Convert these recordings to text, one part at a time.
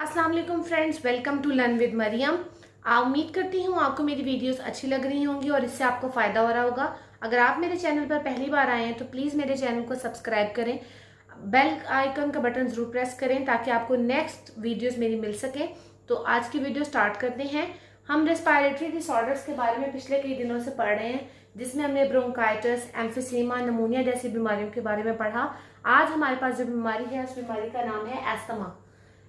अस्सलाम वालेकुम friends, welcome to learn with Mariam. उम्मीद करती हूँ आपको मेरी वीडियोस अच्छी लग रही होंगी और इससे आपको फ़ायदा हो रहा होगा। अगर आप मेरे चैनल पर पहली बार आए हैं तो प्लीज़ मेरे चैनल को सब्सक्राइब करें, बेल आइकन का बटन ज़रूर प्रेस करें ताकि आपको नेक्स्ट वीडियोस मेरी मिल सके। तो आज की वीडियो स्टार्ट करते हैं। हम रेस्पिरेटरी डिसऑर्डर्स के बारे में पिछले कई दिनों से पढ़ रहे हैं, जिसमें हमने ब्रोंकाइटिस, एम्फिसीमा, नमूनिया जैसी बीमारियों के बारे में पढ़ा। आज हमारे पास जो बीमारी है उस बीमारी का नाम है एस्थमा।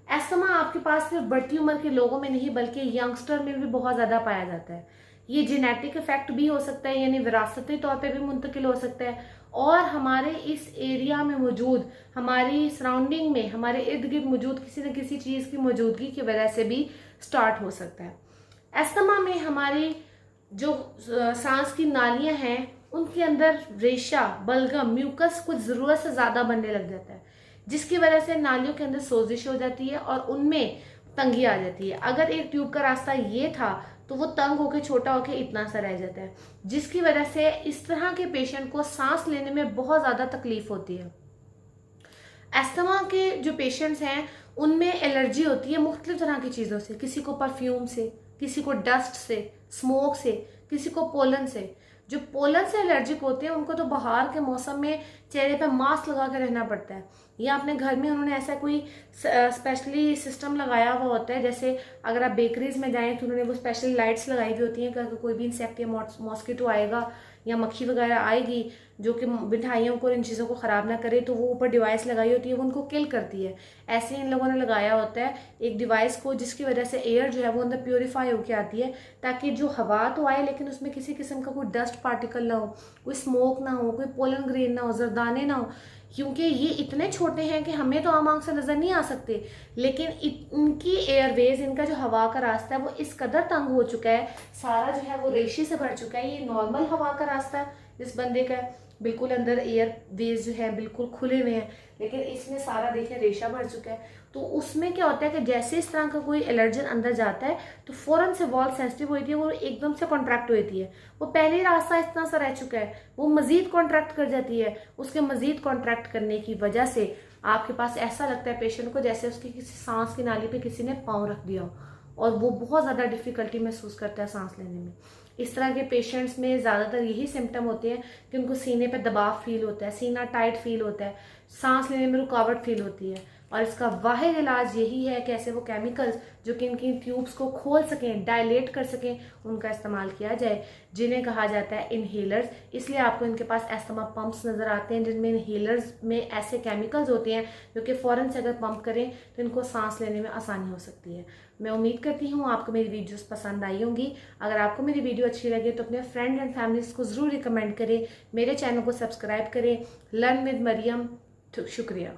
एस्थमा आपके पास सिर्फ बढ़ती उम्र के लोगों में नहीं बल्कि यंगस्टर में भी बहुत ज्यादा पाया जाता है। ये जेनेटिक इफेक्ट भी हो सकता है, यानी विरासती तौर पे भी मुंतकिल हो सकता है, और हमारे इस एरिया में मौजूद, हमारी सराउंडिंग में, हमारे इर्द गिर्द मौजूद किसी न किसी चीज की मौजूदगी की वजह से भी स्टार्ट हो सकता है। एस्थमा में हमारी जो सांस की नालियां हैं उनके अंदर रेशा, बलगम, म्यूकस कुछ जरूरत से ज्यादा बनने लग जाता है, जिसकी वजह से नालियों के अंदर सोजिश हो जाती है और उनमें तंगी आ जाती है। अगर एक ट्यूब का रास्ता ये था तो वो तंग होकर छोटा होकर इतना सा रह जाता है, जिसकी वजह से इस तरह के पेशेंट को सांस लेने में बहुत ज्यादा तकलीफ होती है। एस्थमा के जो पेशेंट्स हैं उनमें एलर्जी होती है मुख्तलिफ तरह की चीज़ों से, किसी को परफ्यूम से, किसी को डस्ट से, स्मोक से, किसी को पोलन से। जो पोलन से एलर्जिक होते हैं उनको तो बाहर के मौसम में चेहरे पे मास्क लगा के रहना पड़ता है, या अपने घर में उन्होंने ऐसा कोई स्पेशली सिस्टम लगाया हुआ होता है। जैसे अगर आप बेकरीज में जाएं तो उन्होंने वो स्पेशल लाइट्स लगाई हुई होती हैं कि अगर कोई भी इंसेक्ट या मॉस्किटो आएगा या मक्खी वगैरह आएगी जो कि मिठाइयों को, इन चीज़ों को ख़राब ना करे, तो वो ऊपर डिवाइस लगाई होती है, वो उनको किल करती है। ऐसे इन लोगों ने लगाया होता है एक डिवाइस को, जिसकी वजह से एयर जो है वो अंदर प्योरीफाई होकर आती है, ताकि जो हवा तो आए लेकिन उसमें किसी किस्म का कोई डस्ट पार्टिकल ना हो, कोई स्मोक ना हो, कोई पोलन ग्रेन ना हो, जरदाने ना हो। क्योंकि ये इतने छोटे हैं कि हमें तो आम आंख से नजर नहीं आ सकते, लेकिन इनकी एयरवेज, इनका जो हवा का रास्ता है वो इस कदर तंग हो चुका है, सारा जो है वो रेशे से भर चुका है। ये नॉर्मल हवा का रास्ता है जिस बंदे का, बिल्कुल अंदर एयर वेज जो है बिल्कुल खुले हुए हैं, लेकिन इसमें सारा देखिए रेशा भर चुका है। तो उसमें क्या होता है कि जैसे इस तरह का कोई एलर्जन अंदर जाता है तो फौरन से वॉल सेंसिटिव होती है, वो एकदम से कॉन्ट्रैक्ट होती है। वो पहले ही रास्ता इतना सा रह चुका है, वो मजीद कॉन्ट्रैक्ट कर जाती है। उसके मजीद कॉन्ट्रैक्ट करने की वजह से आपके पास ऐसा लगता है पेशेंट को जैसे उसकी किसी सांस की नाली पे किसी ने पाँव रख दिया हो, और वो बहुत ज़्यादा डिफिकल्टी महसूस करता है सांस लेने में। इस तरह के पेशेंट्स में ज़्यादातर यही सिम्टम होते हैं कि उनको सीने पे दबाव फील होता है, सीना टाइट फील होता है, सांस लेने में रुकावट फील होती है। और इसका वाहिद इलाज यही है कि ऐसे वो केमिकल्स जो कि इनकी ट्यूब्स को खोल सकें, डायलेट कर सकें, उनका इस्तेमाल किया जाए, जिन्हें कहा जाता है इनहेलर्स। इसलिए आपको इनके पास एस्थमा पंप्स नज़र आते हैं, जिनमें इनहेलर्स में ऐसे केमिकल्स होते हैं जो कि फ़ौरन से अगर पंप करें तो इनको सांस लेने में आसानी हो सकती है। मैं उम्मीद करती हूँ आपको मेरी वीडियोस पसंद आई होंगी। अगर आपको मेरी वीडियो अच्छी लगे तो अपने फ्रेंड एंड फैमिलीज को ज़रूर रिकमेंड करें, मेरे चैनल को सब्सक्राइब करें। Learn with Mariam. शुक्रिया।